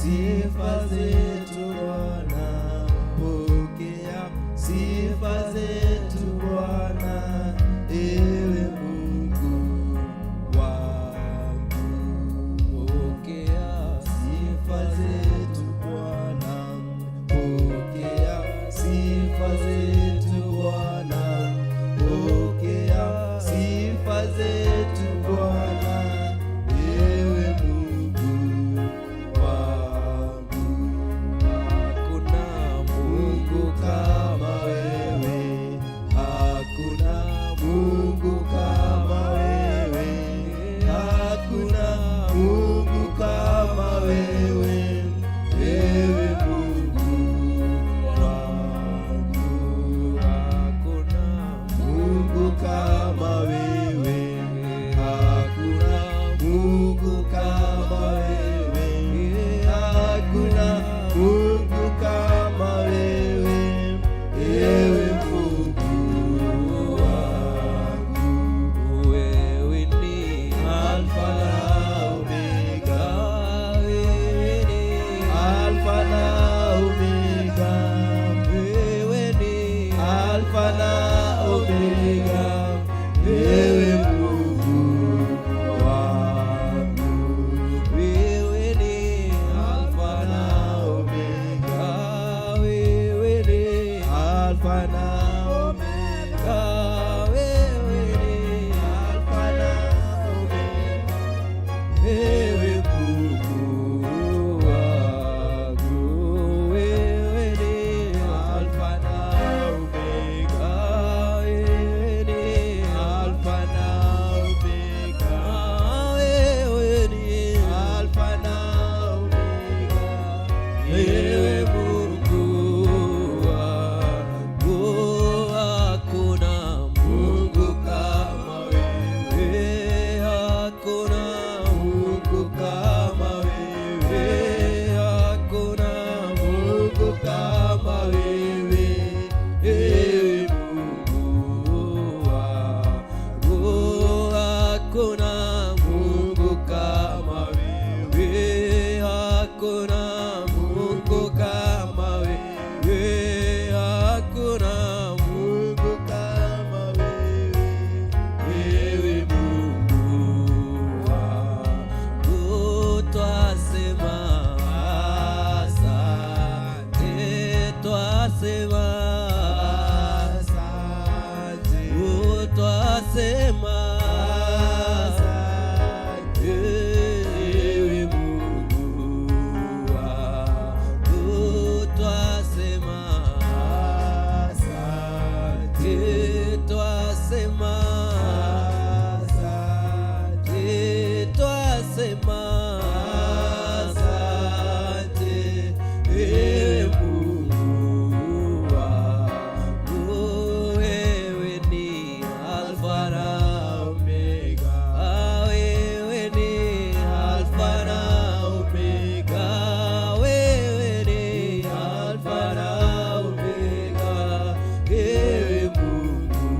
sifa zetu Bwana, pokea sifa zetu Bwana, ewe Mungu wangu. Pokea sifa zetu Bwana, pokea sifa zetu Bwana, pokea sifa zetu Bwana, ewe Mungu wangu. Hakuna Mungu kama wewe, hakuna Mungu kama wewe, hakuna Mungu kama wewe, ewe Mungu wangu. Hakuna Mungu kama wewe, hakuna Mungu kama wewe, hakuna Mungu kama wewe, ewe Mungu wangu. Wewe ni Alfa na Omega, wewe ni Alfa na Omega, wewe ni Alfa na Omega, ewe Mungu wangu. Wewe ni Alfa na Omega, wewe ni Alfa na Omega, wewe ni Alfa na Omega, ewe Mungu wangu. Wewe ni Alfa na Omega, wewe ni Alfa na Omega, wewe ni Alfa na Omega, ewe Mungu wangu. Hakuna Mungu kama wewe, hakuna Mungu kama wewe, hakuna Mungu kama wewe, ewe Mungu wangu. Hakuna Mungu kama wewe, hakuna Mungu kama wewe, hakuna Mungu kama wewe, ewe Mungu wangu. Twasema asante, twasema asante, twasema asante, ewe Mungu wangu. Twasema asante, twasema asante, twasema asante, ewe Mungu wangu. Wewe ni Alfa na Omega, wewe ni Alfa na Omega, wewe ni Alfa na Omega, ewe Mungu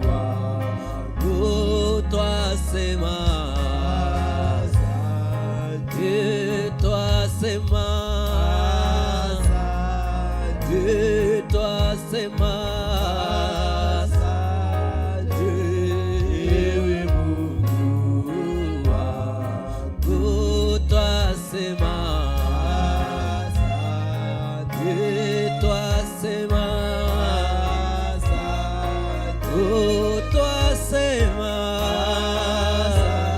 wangu. Twasema asante, twasema asante, twasema asante, ewe Mungu wangu. Twasema asante, twasema asante, twasema asante,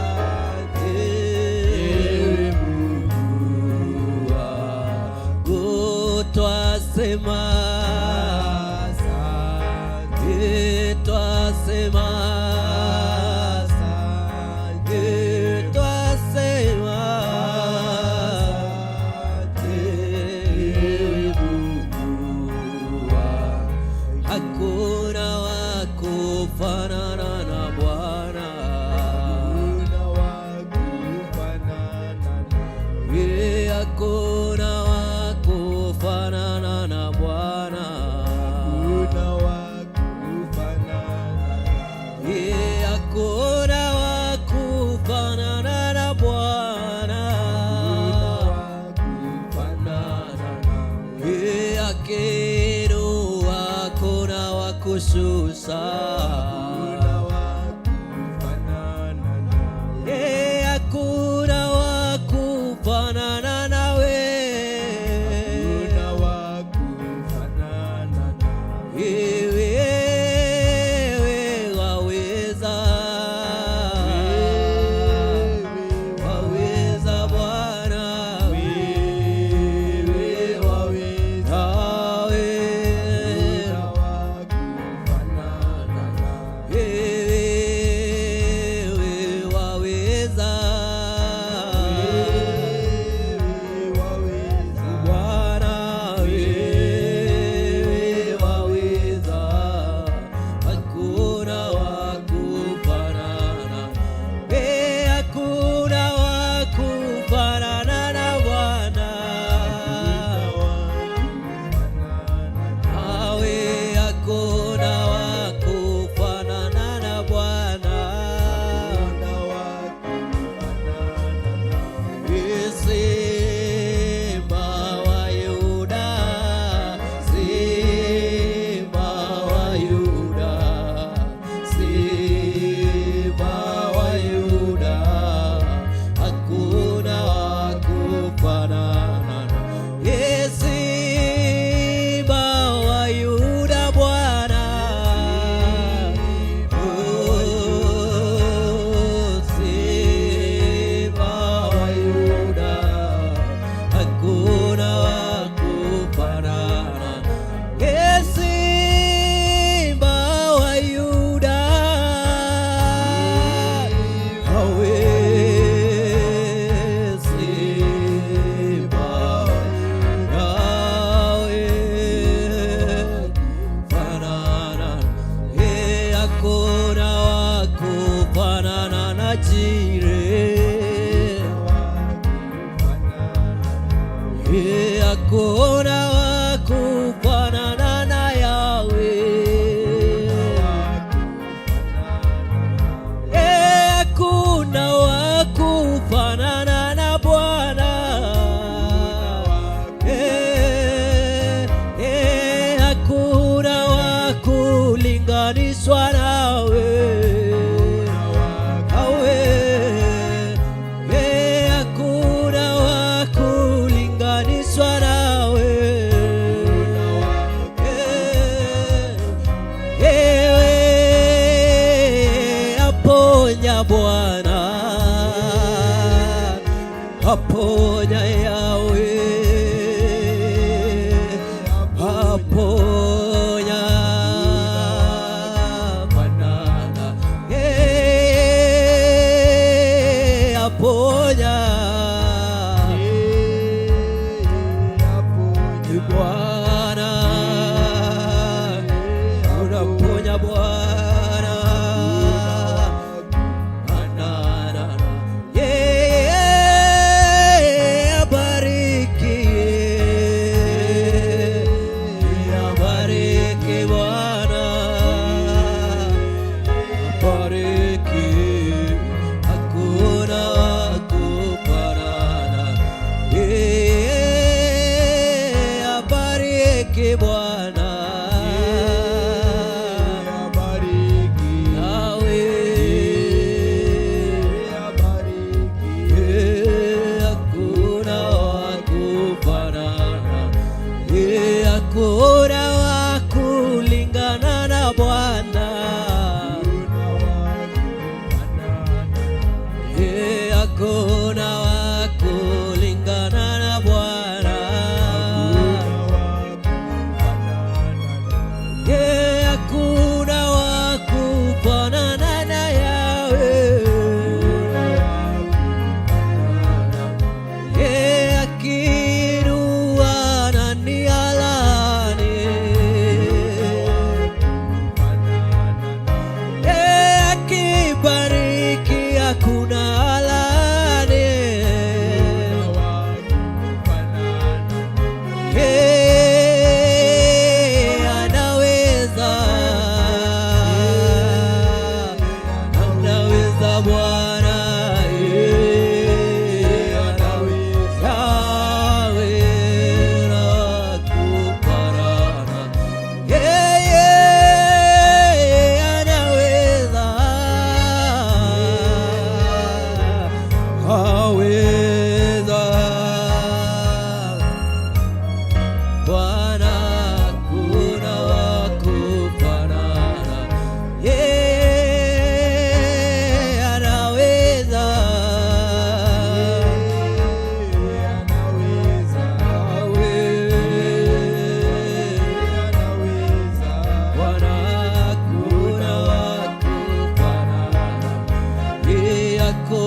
Jire, hakuna wa kufanana na Yahweh, hakuna wa kufanana na Bwana, hakuna wa kulinganishwa nawe. Bwana aponya, Yahweh aponya, Bwana aponya, Bwana unaponya Bwana. Bwana abariki, Yahweh abariki, hakuna wa kufanana, hakuna wa kulingana na Bwana, hakuna wa kulingana na Bwana. Hakuna wa kufanana na Yahweh, akiinua nani alani, akibariki hakuna alani, yako